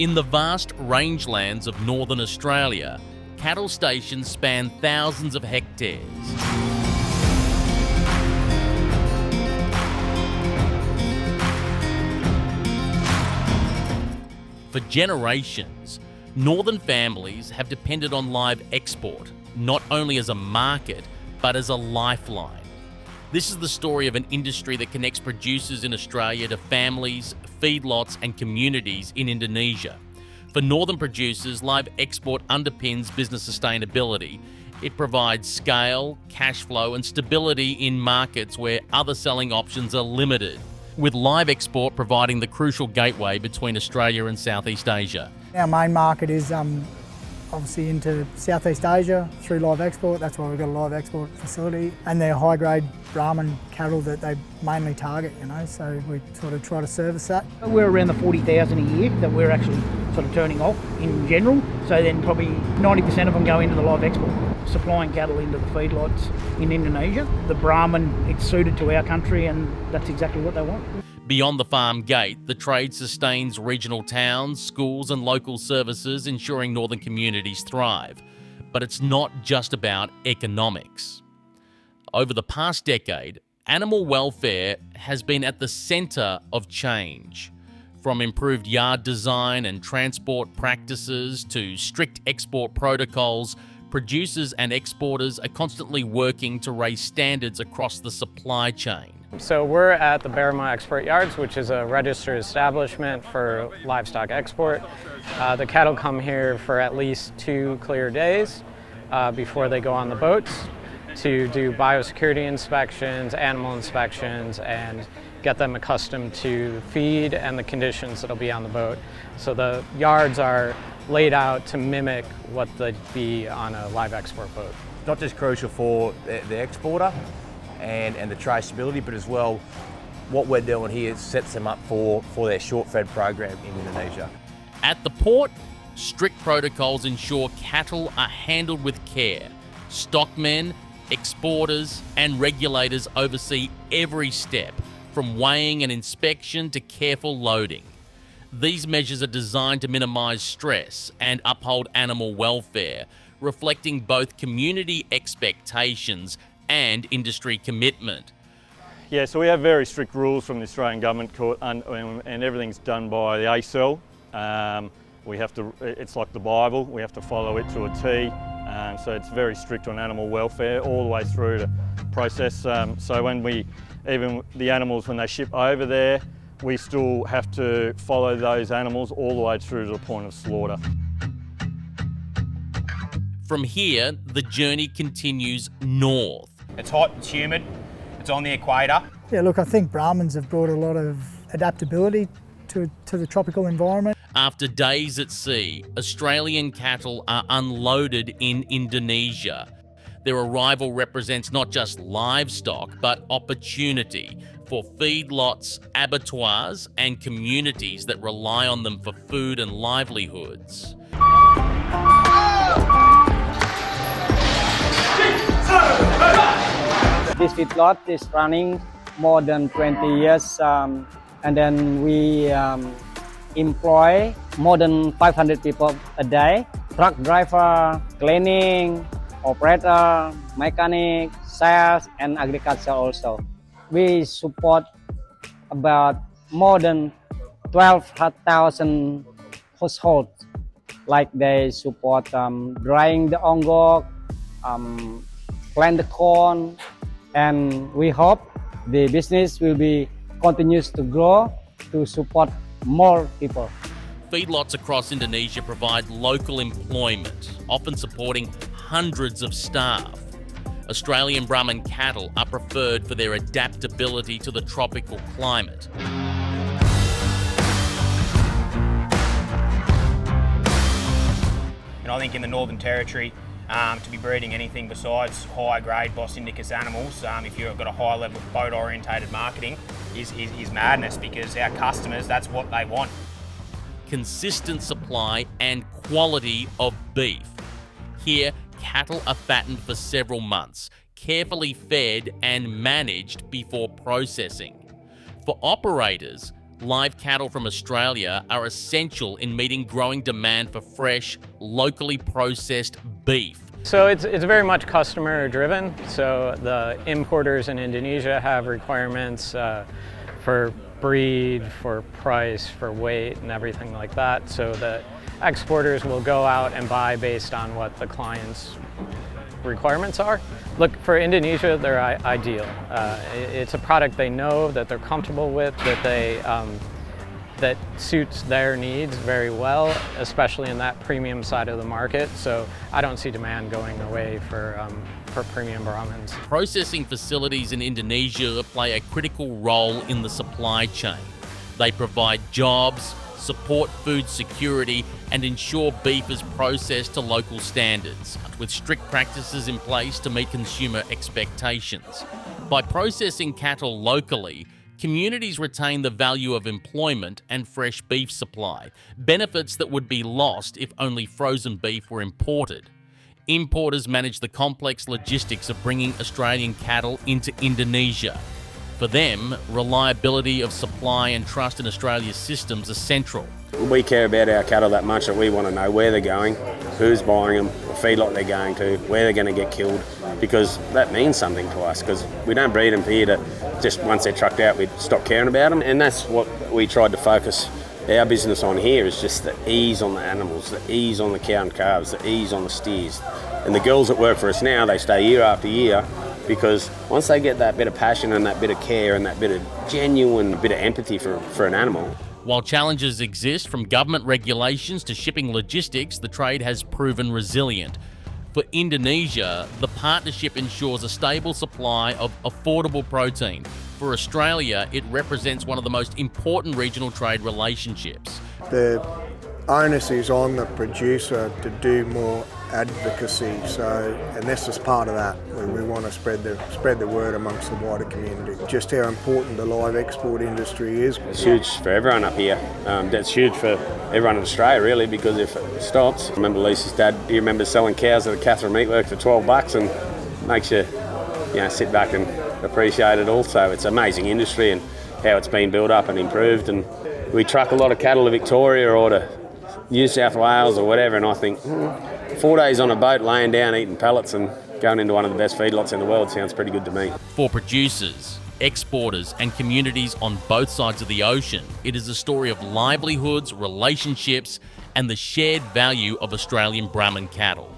In the vast rangelands of northern Australia, cattle stations span thousands of hectares. For generations, northern families have depended on live export, not only as a market, but as a lifeline. This is the story of an industry that connects producers in Australia to families, feedlots, and communities in Indonesia. For northern producers, live export underpins business sustainability. It provides scale, cash flow, and stability in markets where other selling options are limited, with live export providing the crucial gateway between Australia and Southeast Asia. Our main market is obviously into Southeast Asia through live export. That's why we've got a live export facility, and they're high-grade Brahman cattle that they mainly target, so we sort of try to service that. We're around the 40,000 a year that we're actually sort of turning off in general, so then probably 90% of them go into the live export, supplying cattle into the feedlots in Indonesia. The Brahman, it's suited to our country, and that's exactly what they want. Beyond the farm gate, the trade sustains regional towns, schools, and local services, ensuring northern communities thrive. But it's not just about economics. Over the past decade, animal welfare has been at the centre of change. From improved yard design and transport practices to strict export protocols, producers and exporters are constantly working to raise standards across the supply chain. So we're at the Brahman Export Yards, which is a registered establishment for livestock export. The cattle come here for at least 2 clear days before they go on the boats to do biosecurity inspections, animal inspections, and get them accustomed to feed and the conditions that'll be on the boat. So the yards are laid out to mimic what they'd be on a live export boat. Not just crucial for the exporter and the traceability, but as well, what we're doing here sets them up for their short-fed program in Indonesia. At the port, strict protocols ensure cattle are handled with care. Stockmen, exporters, and regulators oversee every step, from weighing and inspection to careful loading. These measures are designed to minimise stress and uphold animal welfare, reflecting both community expectations and industry commitment. Yeah, so we have very strict rules from the Australian Government and everything's done by the ACEL. It's like the Bible, we have to follow it to a T. So it's very strict on animal welfare all the way through the process. So when even the animals, when they ship over there, we still have to follow those animals all the way through to the point of slaughter. From here, the journey continues north. It's hot, it's humid, it's on the equator. Yeah, look, I think Brahmans have brought a lot of adaptability to the tropical environment. After days at sea, Australian cattle are unloaded in Indonesia. Their arrival represents not just livestock, but opportunity for feedlots, abattoirs, and communities that rely on them for food and livelihoods. This feedlot is running more than 20 years, and then we employ more than 500 people a day. Truck driver, cleaning, operator, mechanic, sales, and agriculture also. We support about more than 12,000 households. Like they support drying the onggok, plant the corn, and we hope the business will be continues to grow to support more people. Feedlots across Indonesia provide local employment, often supporting hundreds of staff. Australian Brahman cattle are preferred for their adaptability to the tropical climate. And I think in the Northern Territory, to be breeding anything besides high-grade Bos Indicus animals, if you've got a high-level boat-orientated marketing, is madness, because our customers, that's what they want. Consistent supply and quality of beef. Here, cattle are fattened for several months, carefully fed and managed before processing. For operators, live cattle from Australia are essential in meeting growing demand for fresh, locally processed beef. So it's very much customer driven. So the importers in Indonesia have requirements for breed, for price, for weight, and everything like that. So the exporters will go out and buy based on what the client's requirements are. Look, for Indonesia, they're ideal. It's a product they know, that they're comfortable with, that suits their needs very well, especially in that premium side of the market. So I don't see demand going away for premium Brahmans. Processing facilities in Indonesia play a critical role in the supply chain. They provide jobs, support food security, and ensure beef is processed to local standards, with strict practices in place to meet consumer expectations. By processing cattle locally, communities retain the value of employment and fresh beef supply, benefits that would be lost if only frozen beef were imported. Importers manage the complex logistics of bringing Australian cattle into Indonesia. For them, reliability of supply and trust in Australia's systems are central. We care about our cattle that much that we want to know where they're going, who's buying them, what feedlot they're going to, where they're going to get killed, because that means something to us, because we don't breed them here to just once they're trucked out we stop caring about them. And that's what we tried to focus our business on here, is just the ease on the animals, the ease on the cow and calves, the ease on the steers. And the girls that work for us now, they stay year after year, because once they get that bit of passion and that bit of care and that bit of genuine bit of empathy for an animal. While challenges exist from government regulations to shipping logistics, the trade has proven resilient. For Indonesia, the partnership ensures a stable supply of affordable protein. For Australia, it represents one of the most important regional trade relationships. The onus is on the producer to do more advocacy, and this is part of that. We want to spread the word amongst the wider community. Just how important the live export industry is. It's huge for everyone up here. That's huge for everyone in Australia, really, because if it stops, I remember Lisa's dad, he remembers selling cows at the Catherine Meatwork for $12, and makes you sit back and appreciate it also. It's an amazing industry and how it's been built up and improved. And we truck a lot of cattle to Victoria or to New South Wales or whatever, and I think 4 days on a boat laying down eating pellets and going into one of the best feedlots in the world sounds pretty good to me. For producers, exporters and communities on both sides of the ocean, it is a story of livelihoods, relationships and the shared value of Australian Brahman cattle.